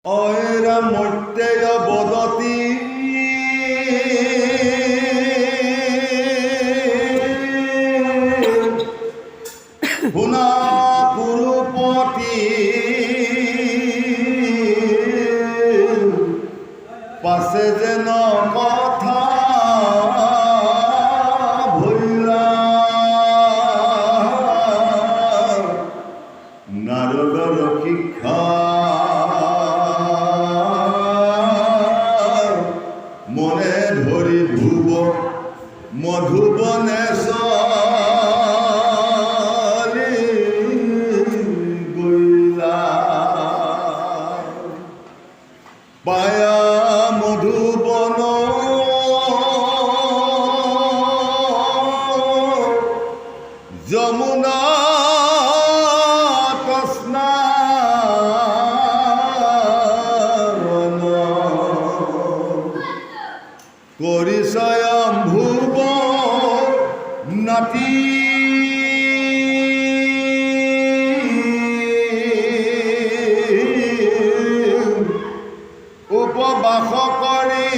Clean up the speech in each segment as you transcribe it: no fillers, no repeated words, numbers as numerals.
অয়রা মত্যেয় বদতি পুনা কুরুপতি পাশে যেন কথা ভুলা নারদর শিক্ষা মনে ধরি ধ্রুব মধুবনে গইলা পায়া মধুবন যমুনা করি স্বয়ং ভুব নাতি উপবাস কৰি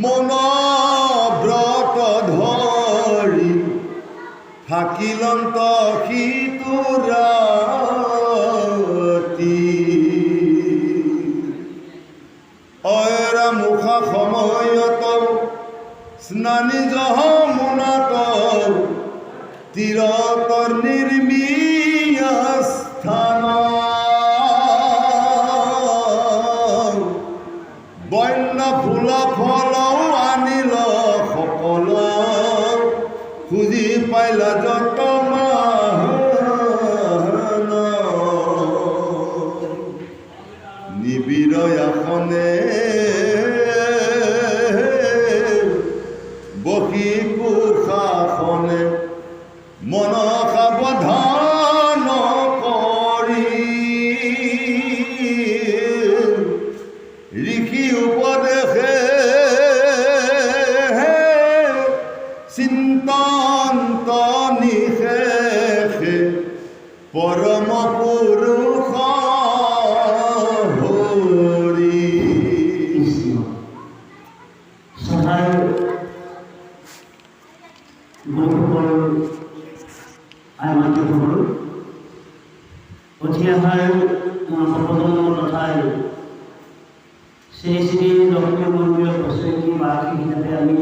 মনব্ৰত ধৰি থাকিলন্ত সিতুৰাতি অয়রা মুখা সময়ত স্নানী যমুনাত তীরতর নির্মীয় স্থান বন্য ফুল ফল আনিল সকল খুঁজি পাইলা যত নিবিড় আসনে বহি কুশাসনে মন সাৱধান কৰি ঋষি উপদেশে চিন্তন্ত নিশেষে পৰম পুৰুষ শ্ৰী শ্ৰী লক্ষ্মী মন্দিৰৰ বছৰেকী বাৰ্ষিক হিচাপে আমি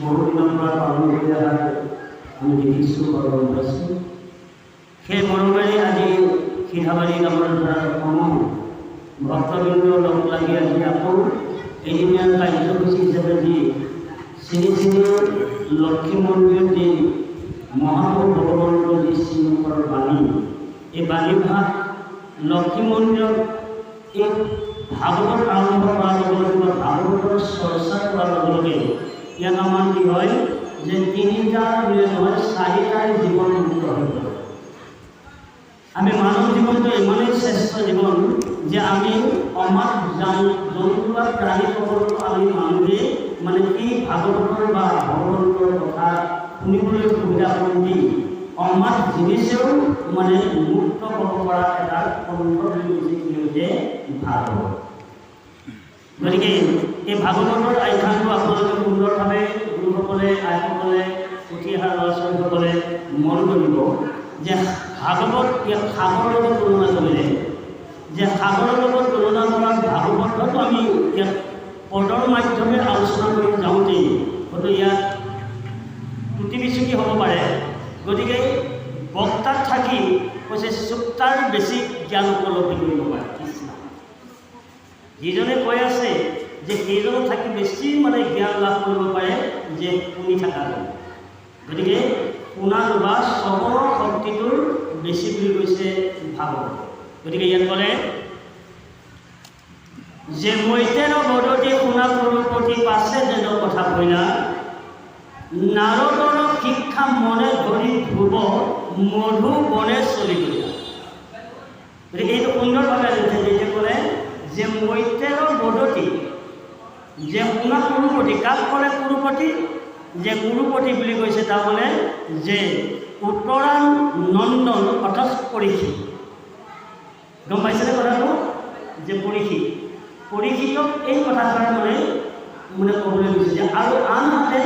বহুদিনৰ পৰা পালন কৰি অহা আমি দেখিছোঁ বা গম পাইছোঁ। সেই মৰমেৰে আজি সিধাবাৰী গাঁৱৰ দ্বাৰা সমূহ ভক্তবৃন্দ লগ লাগি আজি আকৌ এদিনীয়া কাৰ্যসূচী হিচাপে যি শ্ৰী শ্ৰী লক্ষ্মী মন্দিৰৰ যি মহাপুৰুষ ভগৱন্তৰ যি শ্ৰীমুখৰ বাণী, এই বাণীভাগ লক্ষ্মী মন্দিৰত এই ভাগৱত আৰম্ভ কৰাৰ লগে লগে বা ভাগৱতৰ চৰ্চা কৰাৰ লগে লগে ইয়াত আমাৰ কি হয় যে তিনিটাৰ বুলি নহয় চাৰিটাৰ জীৱন মুক্ত হৈ পৰে। আমি মানৱ জীৱনটো ইমানেই শ্ৰেষ্ঠ জীৱন যে আমি অমাত জন্তু বা প্ৰাণীসকলক আমি মানুহে মানে এই ভাগৱতৰ বা ভগৱন্তৰ কথা শুনিবলৈ সুবিধা কৰি দি অমাত জিনিছেও মানে মুক্ত হ'ব পৰা এটা কণ্ঠ বুলি কৈছে ভাগৱত। গতিকে এই ভাগৱতৰ আখ্যানটো আপোনালোকে সুন্দৰভাৱে গুৰুসকলে আইসকলে উঠি অহা ল'ৰা ছোৱালীসকলে মন কৰিব যে ভাগৱত ইয়াত সাগৰৰ লগত তুলনা কৰিলে যে সাগৰৰ লগত তুলনা কৰা ভাগৱততো আমি ইয়াত পদৰ মাধ্যমে আলোচনা কৰি যাওঁতেই হয়তো ইয়াত ত্ৰুটি বিচুকি হ'ব পাৰে। গতিকে বক্তাত থাকি কৈছে চুপ্তাৰ বেছি জ্ঞান উপলব্ধি কৰিব পাৰে। যিজনে কৈ আছে যে সেইজনত থাকি বেছি মানে জ্ঞান লাভ কৰিব পাৰে যে শুনি থকা যায়। গতিকে শুনাটো বা চবৰ শক্তিটোৰ বেছি বুলি কৈছে ভাগৱত। গতিকে ইয়াত ক'লে যে মৈতেৰ বদতি শুনা কুৰুপতি পাছে যেন কথা কইনা নাৰদৰ শিক্ষা মনে ধৰি ধ্ৰুৱ মধু বনে চলি গ'লা। গতিকে এইটো সুন্দৰভাৱে যেতিয়া ক'লে যে মৈতেৰ বদতি যে শুনা কুৰুপতি, কাক ক'লে কুৰুপতি? যে কুৰুপতি বুলি কৈছে তাৰমানে যে উত্তৰায়ণ নন্দন অৰ্থাৎ পৰীক্ষিত। গম পাইছেনে কথাটো যে পৰীক্ষিতক এই কথাষাৰ মানে ক'বলৈ বিচাৰিছে। আৰু আনহাতে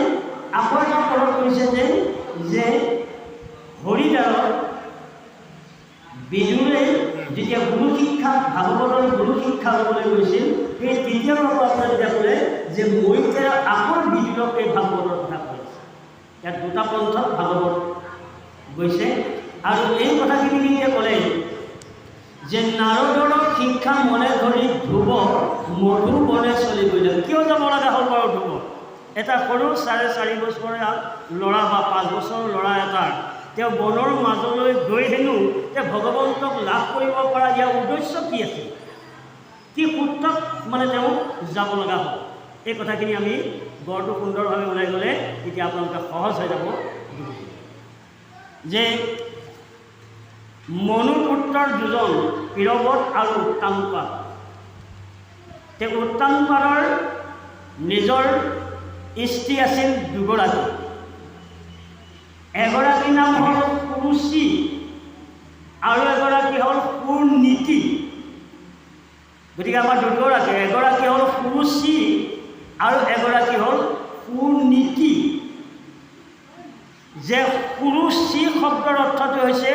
আকৌ এটা পদত কৈছে যে হৰিদ্বাৰৰ বিদুৰে যেতিয়া গুৰু শিক্ষা ভাগৱতৰ গুৰু শিক্ষা ল'বলৈ গৈছিল, সেই তৃতীয় নৱপ্ৰাপ্ত যেতিয়া ক'লে যে মৰিতে আকৌ বিদুৰক এই ভাগৱতৰ কথা কৈছে। ইয়াত দুটা পন্থত ভাগৱত গৈছে। আৰু এই কথাখিনি যেতিয়া ক'লে যে নাৰদৰ শিক্ষা মনে ধৰি ধ্ৰুৱ মধু বনে চলি গ'লে, কিয় যাব লগা হ'ল বাৰু ধ্ৰুৱ? এটা সৰু 4.5 বছৰীয়া ল'ৰা বা 5 বছৰৰ ল'ৰা এটাৰ তেওঁ বনৰ মাজলৈ গৈ হেনো তেওঁ ভগৱন্তক লাভ কৰিব পৰা ইয়াৰ উদ্দেশ্য কি আছিল, কি সূত্ৰত মানে তেওঁ যাব লগা হ'ল? এই কথাখিনি আমি গড়টো সুন্দৰভাৱে ওলাই গ'লে তেতিয়া আপোনালোকে সহজ হৈ যাব যে মনুপুত্ৰৰ দুজন ইৰৱত আৰু উত্তানপাদ। তেওঁ উত্তানপাদৰ নিজৰ স্ত্ৰী আছিল দুগৰাকী। এগৰাকী নাম হ'ল সুৰুচি আৰু এগৰাকী হ'ল সুনীতি। গতিকে আমাৰ দুগৰাকী, এগৰাকী হ'ল সুৰুচি আৰু এগৰাকী হ'ল সুনীতি। যে সুৰুচি শব্দৰ অৰ্থটো হৈছে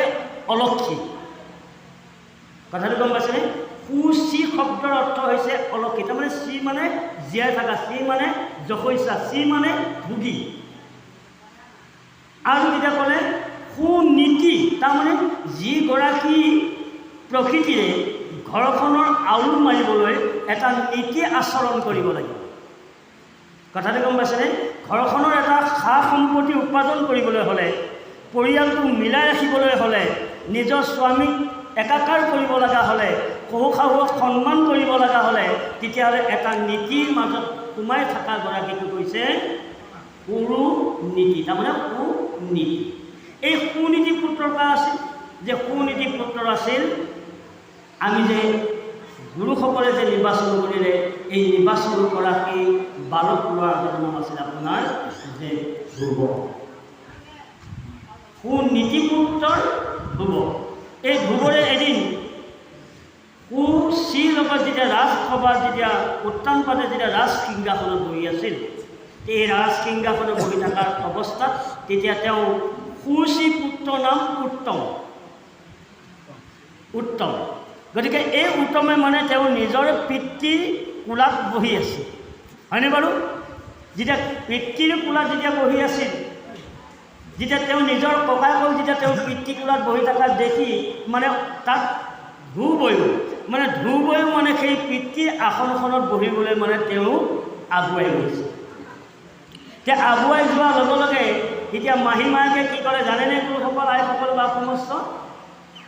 অলক্ষী। কথাটো গম পাইছেনে? সুচি শব্দৰ অৰ্থ হৈছে অলক্ষী। তাৰমানে চি মানে জীয়াই থকা, চি মানে যশস্যা, চি মানে ভোগী। আৰু যেতিয়া ক'লে সুনীতি, তাৰমানে যিগৰাকী প্ৰকৃতিৰে ঘৰখনৰ আউল মাৰিবলৈ এটা নীতি আচৰণ কৰিব লাগিব। কথাটো গম পাইছেনে? ঘৰখনৰ এটা সা সম্পত্তি উপাৰ্জন কৰিবলৈ হ'লে, পৰিয়ালটো মিলাই ৰাখিবলৈ হ'লে, নিজৰ স্বামীক একাকাৰ কৰিব লগা হ'লে, শহু শাহুক সন্মান কৰিব লগা হ'লে, তেতিয়াহ'লে এটা নীতিৰ মাজত সোমাই থকা গৰাকীকে কৈছে সুনীতি। তাৰমানে সুনীতি। এই সুনীতি পুত্ৰৰ পৰা আছিল যে সুনীতি পুত্ৰ আছিল আমি যে গুৰুসকলে যে নিৰ্বাচন কৰিলে, এই নিৰ্বাচন কৰা সেই বালক ল'ৰাটোৰ নাম আছিল আপোনাৰ যে ধ্ৰুৱ। সুনীতিপুত্ৰৰ ধ্ৰুৱ। এই ধ্ৰুৱৰে এদিন সুচিৰ লগত যেতিয়া ৰাজসভাত যেতিয়া উত্তানপাদে যেতিয়া ৰাজ সিংহাসনত বহি আছিল, এই ৰাজ সিংহাসনত বহি থকাৰ অৱস্থাত তেতিয়া তেওঁ সুচি পুত্ৰ নাম উত্তম। গতিকে এই উত্তমে মানে তেওঁ নিজৰ পিতৃৰ কোলাত বহি আছিল, হয়নে বাৰু? যেতিয়া পিতৃৰ কোলাত যেতিয়া বহি আছিল, যেতিয়া তেওঁ নিজৰ ককায়েকক যেতিয়া তেওঁ পিতৃ কোলাত বহি থকা দেখি মানে তাত ধ্ৰুৱয়ো মানে সেই পিতৃৰ আসনখনত বহিবলৈ মানে তেওঁ আগুৱাই গৈছে। এতিয়া আগুৱাই যোৱাৰ লগে লগে এতিয়া মাহী মাকে কি কৰে জানেনে গুৰুসকল, আইসকল বা সমস্ত?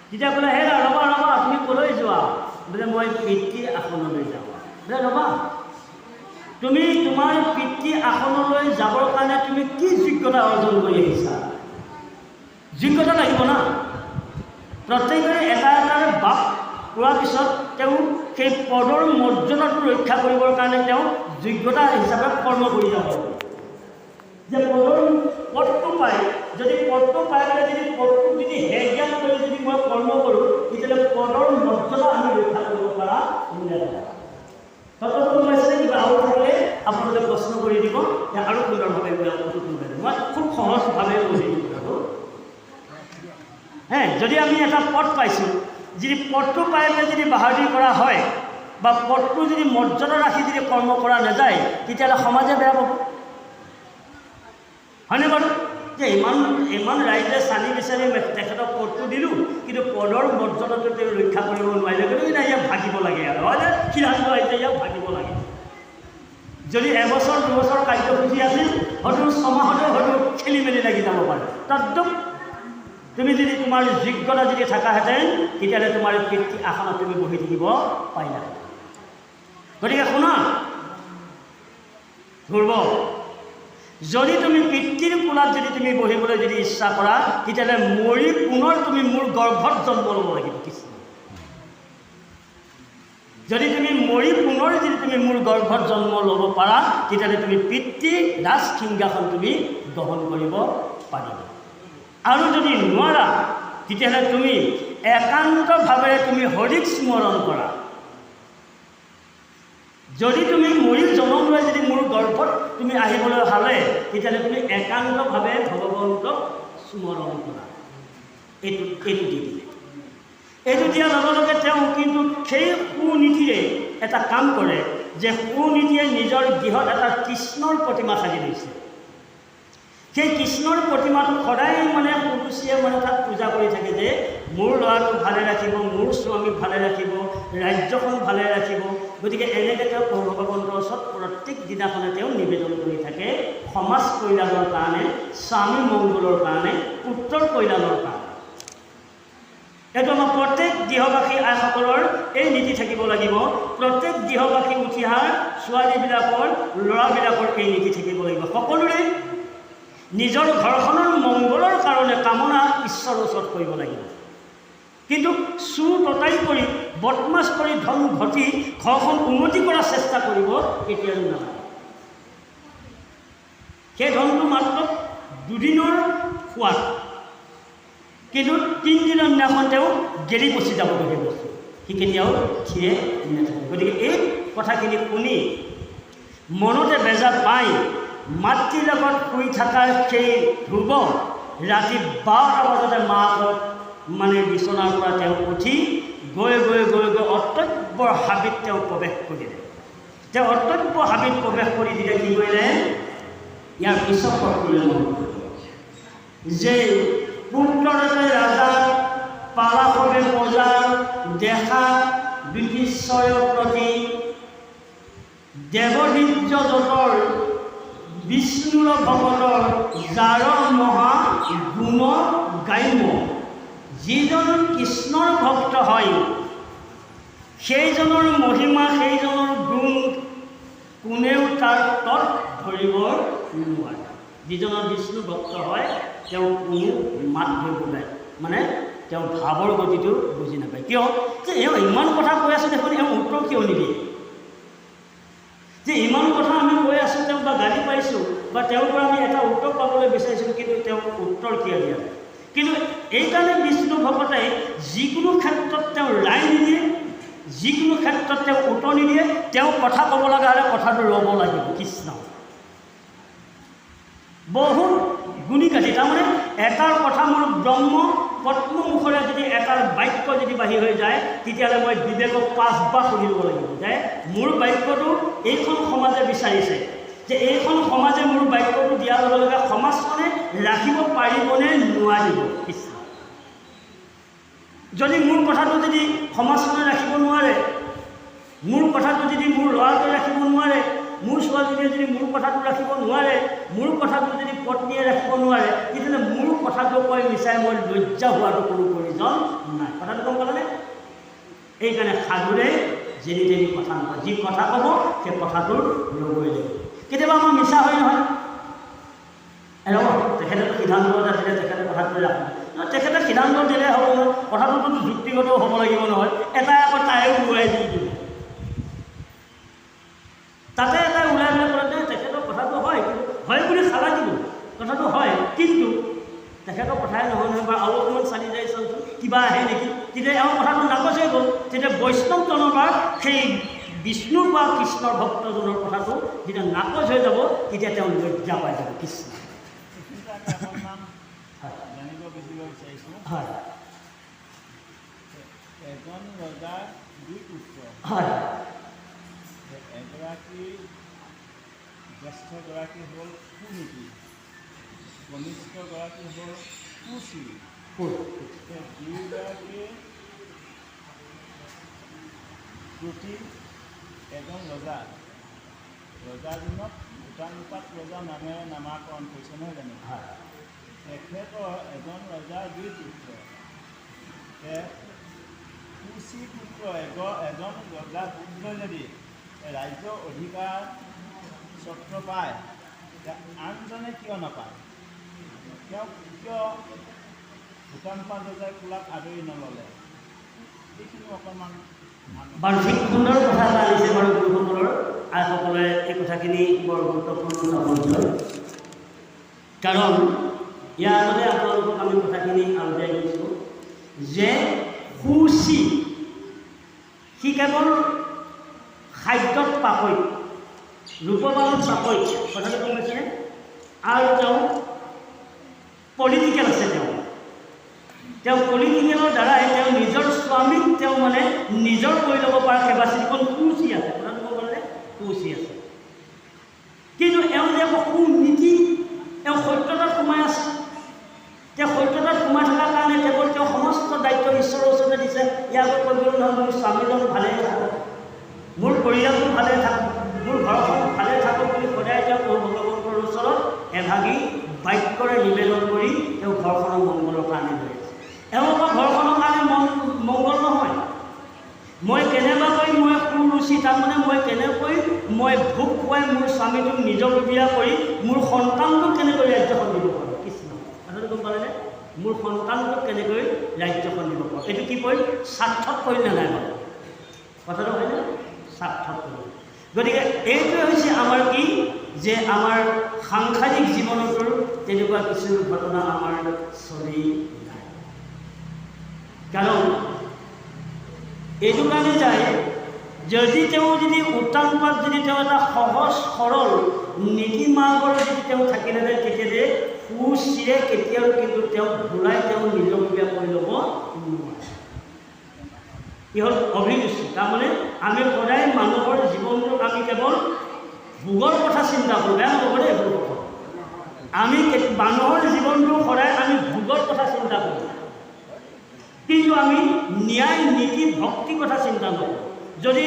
তেতিয়া ক'লে হে ৰ'বা তুমি ক'লৈ যোৱা? বোলে মই পিতৃৰ আসনলৈ যাওঁ। বোলে ৰ'বা, তুমি তোমাৰ পিতৃৰ আসনলৈ যাবৰ কাৰণে তুমি কি যোগ্যতা অৰ্জন কৰি আহিছা? যোগ্যতা লাগিব না। প্ৰত্যেকৰে এটা বাপ পোৱাৰ পিছত তেওঁ সেই পদৰ মৰ্যাদাটো ৰক্ষা কৰিবৰ কাৰণে তেওঁ যোগ্যতা হিচাপে কৰ্ম কৰি যাব। যে পদটো পায়, যদি পদটো পাই পেলাই যদি পদটো যদি হেজ্ঞান কৰি যদি মই কৰ্ম কৰোঁ, তেতিয়াহ'লে পদৰ মৰ্যাদা আমি ৰক্ষা কৰিব পৰা তত্ত্বটো পাইছিলে কিবা আৰু থাকিলে আপোনালোকে প্ৰশ্ন কৰি দিব, আৰু সুন্দৰভাৱে মই খুব সহজভাৱে বুজিছোঁ কথাটো। যদি আমি এটা পদ পাইছোঁ, যদি পদটো পাই পেলাই যদি বাহাদুৰি কৰা হয় বা পদটো যদি মৰ্যাদা ৰাখি যদি কৰ্ম কৰা নাযায়, তেতিয়াহ'লে সমাজে বেয়া পাব, হয়নে বাৰু? যে ইমান ৰাইজে চালি বিচাৰি তেখেতক পদটো দিলোঁ, কিন্তু পদৰ মৰ্যাদাটো তেওঁ ৰক্ষা কৰিব নোৱাৰিলে, গতিকে ইয়াক ভাগিব লাগে আৰু হয়নে? সিদ্ধান্ত আহিছে ইয়াক ভাগিব লাগে। যদি এবছৰ 2 বছৰ কাৰ্যসূচী আছিল, হয়তো 6 মাহতে হয়তো খেলি মেলি লাগি যাব পাৰে। তদ্ৰুপ তুমি যদি তোমাৰ যোগ্যতা যদি থাকাহেঁতেন, তেতিয়াহ'লে তোমাৰ পিতৃ আসনত তুমি বহি থাকিব পাৰিলা। গতিকে শুনা ধ্ৰুৱ, যদি তুমি পিতৃৰ কোলাত যদি তুমি বহিবলৈ যদি ইচ্ছা কৰা, তেতিয়াহ'লে মৰি পুনৰ তুমি মোৰ গৰ্ভত জন্ম ল'ব লাগিব। কৃষ্ণ, যদি তুমি মৰি পুনৰ যদি তুমি মোৰ গৰ্ভত জন্ম ল'ব পাৰা, তেতিয়াহ'লে তুমি পিতৃ ৰাজ সিংহাসন তুমি গ্ৰহণ কৰিব পাৰিবা। আৰু যদি নোৱাৰা, তেতিয়াহ'লে তুমি একান্তভাৱে তুমি হৰিক স্মৰণ কৰা। যদি তুমি মৰি জনম লৈ যদি মোৰ গৰ্ভত তুমি আহিবলৈ হ'লে তেতিয়াহ'লে তুমি একান্তভাৱে ভগৱন্তক স্মৰণ কৰা। এইটো দি দিলে। এইটো দিয়াৰ লগে লগে তেওঁ কিন্তু সেই সুনীতিৰে এটা কাম কৰে যে সুনীতিয়ে নিজৰ গৃহত এটা কৃষ্ণৰ প্ৰতিমা সাজি লৈছে। সেই কৃষ্ণৰ প্ৰতিমাটো সদায় মানে পুৰুষীয়ে মানে তাত পূজা কৰি থাকে যে মোৰ ল'ৰাটোক ভালে ৰাখিব, মোৰ স্বামীক ভালে ৰাখিব, ৰাজ্যখন ভালে ৰাখিব। গতিকে এনেকৈ তেওঁ ভগৱন্তৰ ওচৰত প্ৰত্যেক দিনাখনে তেওঁ নিবেদন কৰি থাকে সমাজ কল্যাণৰ কাৰণে, স্বামী মংগলৰ কাৰণে, পুত্ৰৰ কল্যাণৰ কাৰণে। এইটো আমাৰ প্ৰত্যেক গৃহবাসী আইসকলৰ এই নীতি থাকিব লাগিব। প্ৰত্যেক গৃহবাসী উঠি অহা ছোৱালীবিলাকৰ, ল'ৰাবিলাকৰ এই নীতি থাকিব লাগিব। সকলোৰে নিজৰ ঘৰখনৰ মংগলৰ কাৰণে কামনা ঈশ্বৰৰ ওচৰত কৰিব লাগিব। কিন্তু চুৰ ততাৰি কৰি, বদমাছ কৰি, ধন ঘটি ঘৰখন উন্নতি কৰাৰ চেষ্টা কৰিব কেতিয়াও নালাগে। সেই ধনটো মাত্ৰ দুদিনৰ সোৱাদ, কিন্তু 3 দিনৰ দিনাখন তেওঁ গেলি পচি যাব সেই বস্তু, সি কেতিয়াও থিয়ে নাথাকে। গতিকে এই কথাখিনি শুনি মনতে বেজা পাই মাতৃৰ লগত শুই থকাৰ সেই ধ্ৰুৱ ৰাতি 12টা বজাতে মাকক মানে বিচনাৰ পৰা তেওঁ উঠি গৈ অৰ্তব্যৰ হাবিত তেওঁ প্ৰৱেশ কৰিলে। তেওঁ অৰ্তব্য হাবিত প্ৰৱেশ কৰি দিলে। কি কৰিলে? ইয়াৰ পিছত পঢ়িলে যে পুত্ৰৰতে ৰাজা পালাশৱে প্ৰজা দেখা ব্ৰিটিছৰ প্ৰতি দেৱদিব্য যতৰ বিষ্ণুৰ ভকতৰ যাৰ মহা গুণ গাম্য। যিজন কৃষ্ণৰ ভক্ত হয় সেইজনৰ মহিমা, সেইজনৰ গুণ কোনেও তাৰ তত ধৰিব নোৱাৰে। যিজনৰ বিষ্ণু ভক্ত হয় তেওঁ কোনো মাত ধৰিব নোৱাৰে, মানে তেওঁ ভাৱৰ গতিটো বুজি নাপায়। কিয় যে এওঁ ইমান কথা কৈ আছে, দেখোন এওঁ উত্তৰ কিয় নিদিয়ে? যে ইমান কথা আমি কৈ আছোঁ, তেওঁক বা গালি পাইছোঁ বা তেওঁৰ পৰা আমি এটা উত্তৰ পাবলৈ বিচাৰিছিলোঁ, কিন্তু তেওঁক উত্তৰ কিয় দিয়া নাই? কিন্তু এইকাৰণে বিষ্ণু ভকতে যিকোনো ক্ষেত্ৰত তেওঁ ৰায় নিদিয়ে, যিকোনো ক্ষেত্ৰত তেওঁ উত্তৰ নিদিয়ে। তেওঁ কথা ক'ব লগা হ'লে কথাটো ৰ'ব লাগিব। কৃষ্ণ বহুত গুণি কাটি, তাৰমানে এটাৰ কথা মোৰ ব্ৰহ্ম পদ্মমুখৰে যদি এটাৰ বাক্য যদি বাহিৰ হৈ যায়, তেতিয়াহ'লে মই বিবেকক 5 বাৰ সুধিব লাগিব যে মোৰ বাক্যটো এইখন সমাজে বিচাৰিছে, যে এইখন সমাজে মোৰ বাক্যটো দিয়াৰ লগে লগে সমাজখনে ৰাখিব পাৰিবনে নোৱাৰিব। কৃষ্ণ যদি মোৰ কথাটো যদি সমাজখনে ৰাখিব নোৱাৰে, মোৰ কথাটো যদি মোৰ ল'ৰাটোৱে ৰাখিব নোৱাৰে, মোৰ ছোৱালীজনীয়ে যদি মোৰ কথাটো ৰাখিব নোৱাৰে, মোৰ কথাটো যদি পত্নীয়ে ৰাখিব নোৱাৰে, তেতিয়াহ'লে মোৰ কথাটো কৈ মিছাই মই লজ্জা হোৱাটো কোনো প্ৰয়োজন নাই। কথাটো গম পালেনে? এইকাৰণে সাধুৰে যেনি তেনি কথা নকয়, যি কথা ক'ব সেই কথাটো ৰ'বই লাগিব। কেতিয়াবা আমাৰ মিছা হয় নহয়, ৰ'ব তেখেতেতো সিদ্ধান্ত এটা দিলে, তেখেতে কথাটো ৰাখে, তেখেতে সিদ্ধান্ত দিলে হ'ব নহয়, কথাটোতো যুক্তিগতও হ'ব লাগিব নহয়। এটাই আকৌ তাইও ওলাই দি দিব, তাতে এটাই ওলাই দিলে ক'লে তেখেতৰ কথাটো হয় বুলি চালা দিব, কথাটো হয়, কিন্তু তেখেতৰ কথাই নহয় নহয়, বা আৰু অকণমান চালি যাই চাওঁচোন কিবা আহে নেকি, তেতিয়া এওঁ কথাটো নাকচ হৈ গ'ল। তেতিয়া বৈষ্ণৱজনৰ পৰা সেই বিষ্ণু বা কৃষ্ণৰ ভক্তজনৰ কথাটো যেতিয়া নাকচ হৈ যাব, তেতিয়া তেওঁ লজ্জা পাই যাব। কৃষ্ণ হয়, এজন ৰজাৰ 2 পুত্ৰ, হয়, এগৰাকী জ্যেষ্ঠগৰাকী হ'ল সুনীতি, কনিষ্ঠগৰাকী হ'ল কুশ্ৰী। দুয়োগৰাকীৰ প্ৰতি এজন ৰজা, ৰজাৰ দিনত ভূটানুপাত ৰজা নামেৰে নামাকৰণ কৰিছে নহয় জানো? তেখেতৰ এজন ৰজাৰ 2 পুত্ৰ, কুশ্ৰী পুত্ৰ এজন ৰজাৰ পুত্ৰ যদি ৰাজ্যৰ অধিকাৰ স্বত্ব পায়, আনজনে কিয় নাপায়? তেওঁ কিয় ভূটানুপাত ৰজাই কোলাক আদৰি নল'লে? এইখিনি অকণমান বাৰু ঠিক সুন্দৰ কথা এটা আহিছে বাৰু গুৰুসকলৰ আইসকলে এই কথাখিনি বৰ গুৰুত্বপূৰ্ণ বিষয়। কাৰণ ইয়াৰ আগতে আপোনালোকক আমি কথাখিনি আলোচনা কৰিছোঁ যে সুচি সি কেৱল খাদ্যত পাকৈত, ৰূপবানত পাকৈত, কথাটো গম পাইছেনে? আৰু তেওঁ পলিটিকেল আছে। তেওঁ পলিটিকেলৰ দ্বাৰাই তেওঁ নিজৰ স্বামীক তেওঁ মানে নিজৰ কৰি ল'ব পৰা কেপাচিটিখন সুচি আছে। কথাটো ক'ব গ'লে সুচি আছে। কিন্তু এওঁ যে সুনীতি, এওঁ সত্যতাত সোমাই আছে। তেওঁ সত্যতাত সোমাই থকাৰ কাৰণে কেৱল তেওঁ সমস্ত দায়িত্ব ঈশ্বৰৰ ওচৰতে দিছে। ইয়াৰ আগত কৈ গ'লো নহয়, মোৰ স্বামীজন ভালে থাকক, মোৰ পৰিয়ালটো ভালে থাকক, মোৰ ঘৰখন ভালে থাকক বুলি সদায় তেওঁ ভগৱন্তৰ ওচৰত এভাগী বাক্যৰে নিবেদন কৰি তেওঁ ঘৰখনৰ মংগলৰ কাৰণে লৈ আছে। এওঁ ঘৰখনৰ কাৰণে মংগল নহয়। মই কেনেবাকৈ মই সুৰুচি, তাৰমানে মই কেনেকৈ মই ভোগ খুৱাই মোৰ স্বামীটোক নিজববীয়া কৰি মোৰ সন্তানটোক কেনেকৈ ৰাজ্যখন দিব পাৰোঁ। কৃষ্ণ কথাটো গম পালেনে? মোৰ সন্তানটোক কেনেকৈ ৰাজ্যখন দিব পাৰোঁ। এইটো কি কৰিম? স্বাৰ্থত কৰিলে নাই বাৰু কথাটো হয়নে? স্বাৰ্থত কৰিম। গতিকে এইটোৱে হৈছে আমাৰ কি, যে আমাৰ সাংসাৰিক জীৱনটোৰ তেনেকুৱা কিছু ঘটনা আমাৰ চলি যায়। কাৰণ এইটো কাৰণে যায়, যদি তেওঁ যদি উত্তানপাত যদি তেওঁ এটা সহজ সৰল নীতি মাৰ্গৰ যদি তেওঁ থাকিলেহেঁতেন, তেতিয়াহ'লে সুচিৰে কেতিয়াও কিন্তু তেওঁক ঘূৰাই তেওঁ নিজববীয়া কৰি ল'ব নোৱাৰে। ই হ'ল অভিৰুচি। তাৰমানে আমি সদায় মানুহৰ জীৱনটোত আমি কেৱল ভোগৰ কথা চিন্তা কৰোঁ। বেয়া নহ'ব দেই ভোগৰ কথা। আমি মানুহৰ জীৱনটো সদায় আমি ভোগৰ কথা চিন্তা কৰোঁ, কিন্তু আমি ন্যায় নীতি ভক্তিৰ কথা চিন্তা নকৰোঁ। যদি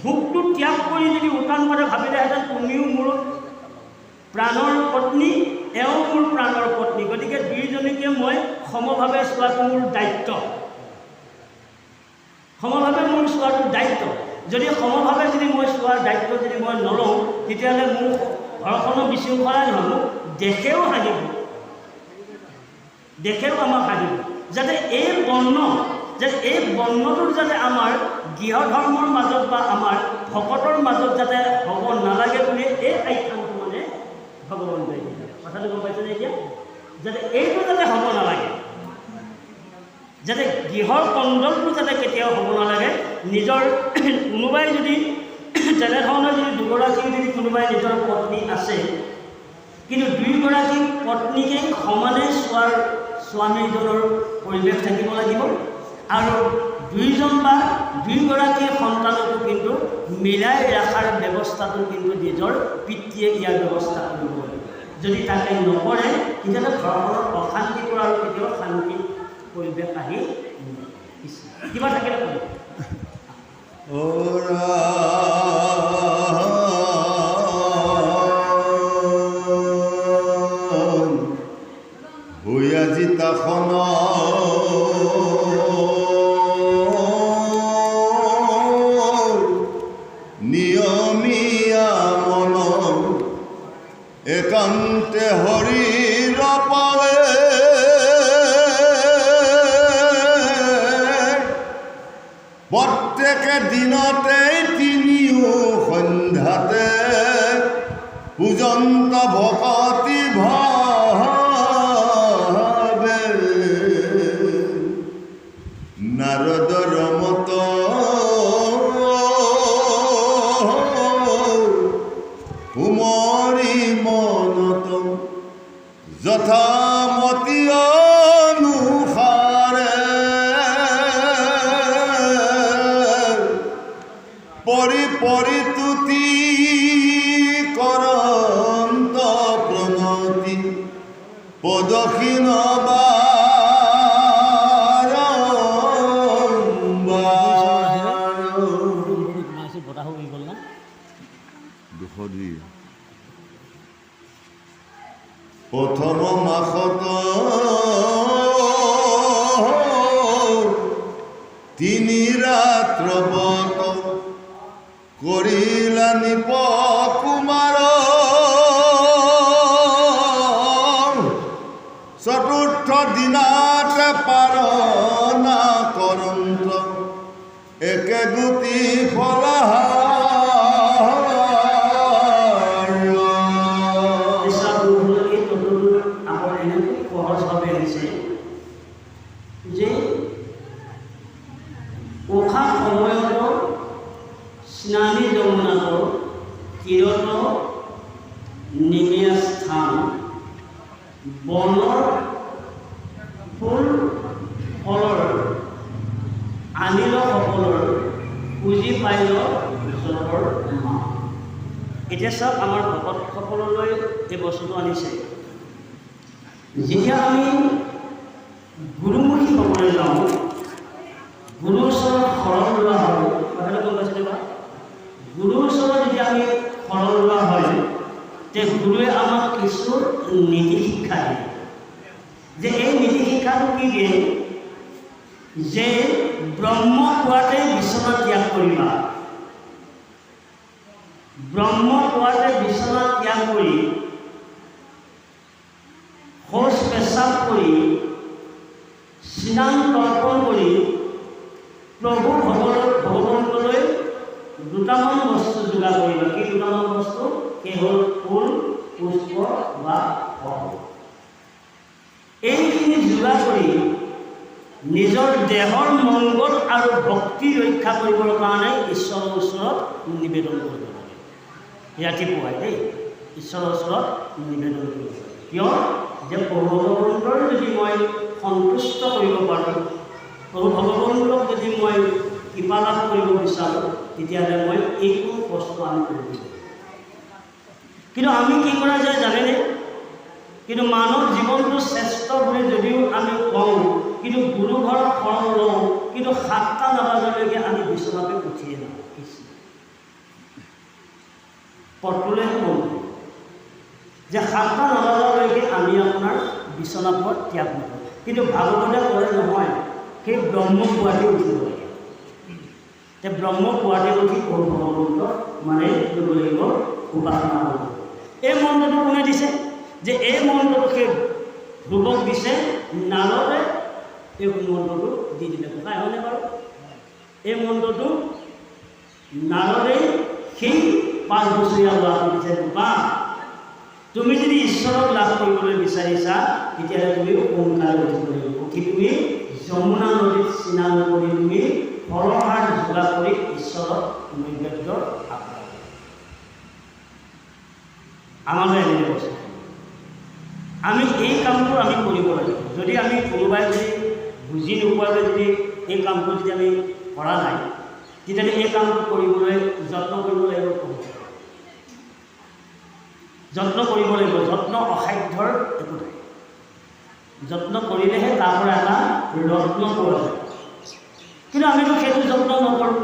ভোগটো ত্যাগ কৰি যদি উত্তানপাতে ভাবিলেহেঁতেন, তুমিও মোৰ প্ৰাণৰ পত্নী, এওঁ মোৰ প্ৰাণৰ পত্নী, গতিকে দুয়োজনীকে মই সমভাৱে চোৱাটো মোৰ দায়িত্ব, সমভাৱে মোৰ চোৱাটো দায়িত্ব। যদি সমভাৱে যদি মই চোৱাৰ দায়িত্ব যদি মই নলওঁ, তেতিয়াহ'লে মোৰ ঘৰখনো বিশৃংখলাই নহয়, মোক দেশেও হাঁহিব, দেশেও আমাক হাঁহিব। যাতে এই বৰ্ণটোৰ যাতে আমাৰ গৃহ ধৰ্মৰ মাজত বা আমাৰ ভকতৰ মাজত যাতে হ'ব নালাগে বুলি এই আখ্যানটো মানে ভগৱন্তই দিলে। কথাটো গম পাইছেনে? এতিয়া যাতে এইটো যাতে হ'ব নালাগে, যাতে গৃহৰ কণ্ডলটো যাতে কেতিয়াও হ'ব নালাগে। নিজৰ কোনোবাই যদি তেনেধৰণৰ যদি দুগৰাকী যদি কোনোবাই নিজৰ পত্নী আছে, কিন্তু দুয়োগৰাকী পত্নীকে সমানে চোৱাৰ স্বামীজনৰ পৰিৱেশ থাকিব লাগিব, আৰু দুইজন বা দুয়োগৰাকী সন্তানকো কিন্তু মিলাই ৰখাৰ ব্যৱস্থাটো কিন্তু নিজৰ পিতৃয়ে ইয়াৰ ব্যৱস্থা কৰিব লাগিব। যদি তাকে নকৰে, তেতিয়াহ'লে ঘৰখনৰ অশান্তি কৰা আৰু কেতিয়াও শান্তি পৰিৱেশ আহি কিবা থাকিলে কৰিব। জিতাখন নিয়মীয়া মন একান্তে হৰিৰ পাৱে, প্ৰত্যেকে দিনতে তিনিও সন্ধ্যাতে পূজন্ত ভকতি ভাৱে, নাৰদৰ মত কুমৰী মনত যথামতি অনুসাৰে পৰিতুতি কৰন্ত প্ৰণতি পদক্ষিণ প্ৰথম মাসত তিনি ৰাত্ৰ ব্ৰত কৰিলা নিপ কুমাৰ, চতুৰ্থ দিনাতে পাৰণা কৰন্ত একে গুটি ফলাহাৰ। স্নানী যমুনাত তীৰত নিমিয়া স্থান বনৰ ফুল ফলৰ আনিল সকলৰ পুঁজি পাইল জগৰ মা। এতিয়া চাওক আমাৰ ভকতসকললৈ এই বস্তুটো আনিছে। যেতিয়া আমি গুৰুমুখী হ'বলৈ যাওঁ, গুৰুৰ ওচৰত শৰণ লোৱা হয়, কথাটো গম পাইছিলে বা? গুৰুৰ ওচৰত যেতিয়া আমি শৰণ লোৱা হয়, তে গুৰুৱে আমাক কিছু নীতি শিক্ষা দিয়ে। যে এই নীতি শিক্ষাটো কি দিয়ে? যে ব্ৰহ্ম পোৱাতে বিচনা ত্যাগ কৰিবা। ব্ৰহ্ম পোৱাতে বিচনা ত্যাগ কৰি শৌচ পেচাব কৰি স্নান তৰ্পণ কৰি প্ৰভু ভগৱন্তলৈ দুটামান বস্তু যোগাৰ কৰিবা। কি দুটামান বস্তু? সেই হ'ল ফুল, পুষ্প বা ফল। এইখিনি যোগাৰ কৰি নিজৰ দেহৰ মংগল আৰু ভক্তি ৰক্ষা কৰিবৰ কাৰণে ঈশ্বৰৰ ওচৰত নিবেদন কৰিব লাগে। ৰাতিপুৱাই দেই ঈশ্বৰৰ ওচৰত নিবেদন কৰিব লাগে। কিয়? যে প্ৰভু ভগৱন্তৰ যদি মই সন্তুষ্ট কৰিব পাৰোঁ, প্ৰভু ভগৱন্তক যদি মই কৃপা লাভ কৰিব বিচাৰোঁ, তেতিয়াহ'লে মই এইটো বস্তু আমি কৰিব লাগিব। কিন্তু আমি কি কৰা যায় জানেনে? কিন্তু মানৱ জীৱনটো শ্ৰেষ্ঠ বুলি যদিও আমি কওঁ, কিন্তু গুৰু ঘৰত শৰণ লওঁ, কিন্তু 7টা নবজালৈকে আমি বিচনাতে উঠিয়ে যাওঁ। পটুলৈ কওঁ যে 7টা নবজালৈকে আমি আপোনাৰ বিচনাপদ ত্যাগ নকৰোঁ। কিন্তু ভাগৱতে কৰে নহয়, সেই ব্ৰহ্ম পুৱাতে উঠিব লাগে। তে ব্ৰহ্ম পুৱাতে উঠি ভগৱন্ত মানে কৰিব লাগিব, উপাসনা কৰিব। এই মন্ত্ৰটো কোনে দিছে? যে এই মন্ত্ৰটো সেই ধ্ৰুৱক দিছে নাৰদে। এই মন্ত্ৰটো দি দিলে কথা হয়নে বাৰু? এই মন্ত্ৰটো নাৰদে সেই 5 বছৰীয়া ল'ৰাটো দিছে। ৰূপা, তুমি যদি ঈশ্বৰক লাভ কৰিবলৈ বিচাৰিছা, তেতিয়াহ'লে তুমি সোনকালে উঠিব লাগিব। উঠি তুমি যমুনা নদীত স্নান কৰি তুমি ফলহাৰ যোগাৰ কৰি ঈশ্বৰক নৈবেদ্য আগবঢ়াব। আমালৈ এনে বস্তু আমি এই কামটো আমি কৰিব লাগিব। যদি আমি কোনোবাই যদি বুজি নোপোৱাকৈ যদি এই কামটো যদি আমি কৰা নাই, তেতিয়াহ'লে এই কামটো কৰিবলৈ যত্ন কৰিব লাগিব। যত্ন কৰিব লাগিব। যত্ন অসাধ্যৰ একো নাই। যত্ন কৰিলেহে তাৰ পৰা এটা ৰত্ন পোৱা যায়। কিন্তু আমিতো সেইটো যত্ন নকৰোঁ।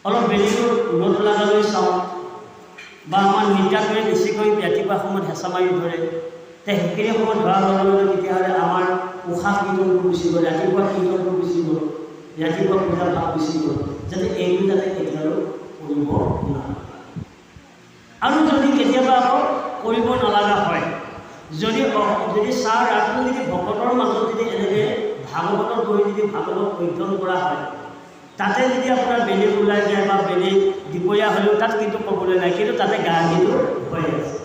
অলপ বেলিটো ৰ'দ লগালৈ চাওঁ, বা আমাৰ নিদ্ৰাটোৱে বেছিকৈ ৰাতিপুৱা সময়ত হেঁচা মাৰি ধৰে। তে সেইখিনি সময়ত ধৰা লগে লগে তেতিয়াহ'লে আমাৰ উশাহ কীৰ্তনটো গুচি গ'ল, ৰাতিপুৱা কীৰ্তনটো গুচি গ'ল, ৰাতিপুৱা পূজা ভাৱ গুচি গ'ল। যাতে এইটো যাতে কেতিয়াও কৰিব নোৱাৰে। আৰু যদি কেতিয়াবা আকৌ কৰিব নলগা হয়, যদি চাহ ৰাতিও যদি ভকতৰ মাজত যদি এনেকৈ ভাগৱতত বহি যদি ভাগৱত অধ্যয়ন কৰা হয়, তাতে যদি আপোনাৰ বেলি ওলাই যায় বা বেলি দুপৰীয়া হ'লেও তাত কিন্তু ক'বলৈ নাই, কিন্তু তাতে গাৰ্গীটো হৈ আছে।